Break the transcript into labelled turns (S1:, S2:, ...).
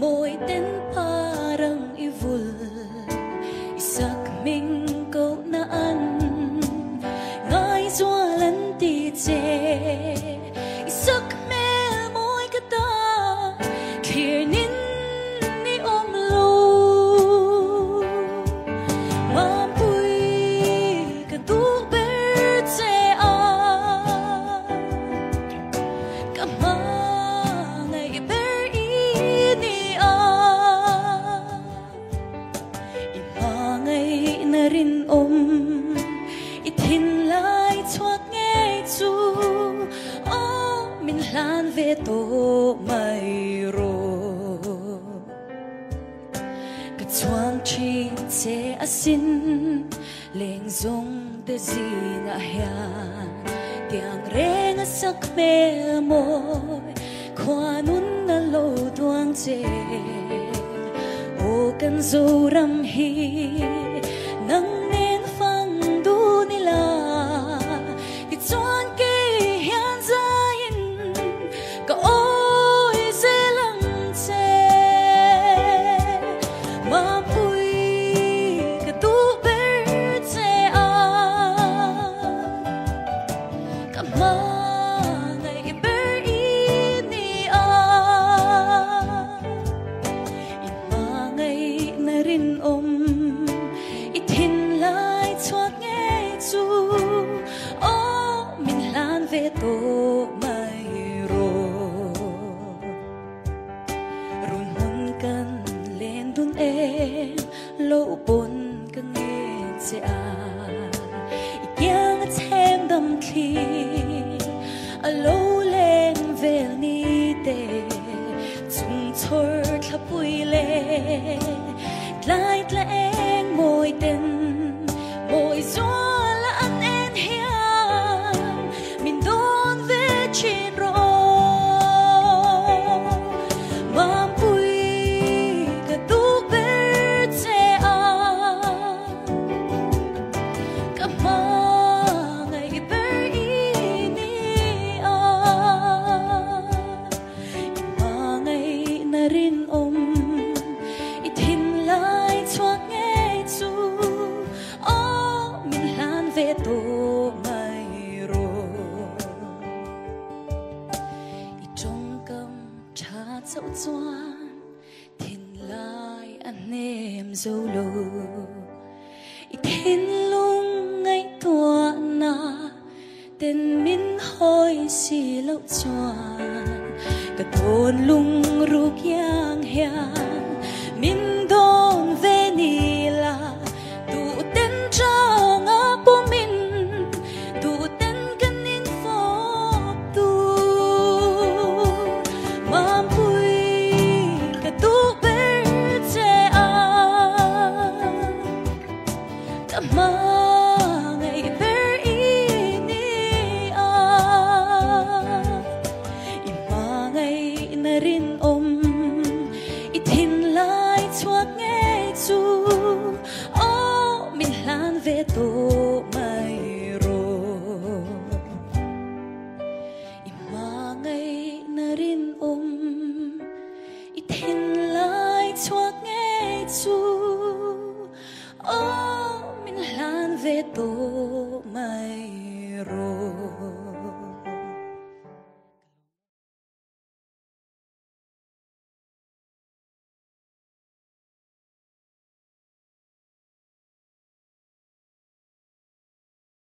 S1: Mỗi tên parang ivul isak ming câu naan ngay jualan ti che isak mel mỗi kata kirnin ni om lo mampui kadu ber che a kama ngay ber ini a imangay na rin om ithin lai chuak nghe chu o min hlan ve to mai ro ka chuang chi che asin leng zong te zing a hian tiang reng a sak mel moi kwanun na lo tuang che o kan zo ram hi nang nen phang du nila ki chuan ke hian zain ka oi se lang che ma pui ka tu ber che a ka ma ngai ber ini a in ma ngai na rin om ithin lai chuak nghe chu o min hlan ve to mai ro run hun kan len dun em lo pon ka nghe che a ikyang a them dam khi a lo len vel ni te chung chor thlapui le lai tla eng moi ten moi zua la an en hian min don ve chin ro mam pui ka tu ber che a ka ma ngai ber ini a ma ngai na rin om ithin lai chuak nghe chu o min hlan ve to mai ro i trong kam cha chau chuan thin lai an nem zo lo i thin lung ngai tua na tên min hoi si lo chuan ka ton lung ru kyang hian min don ve ni la tu ten chang a po min tu ten kan in fo tu mam pui ka tu ber che a ka ma ngai ber ini a ima ngai na rin om ithin lai chuak nghe chu o min hlan ve to mai ro ima ngai na rin om ithin lai chuak nghe chu o min hlan ve to mai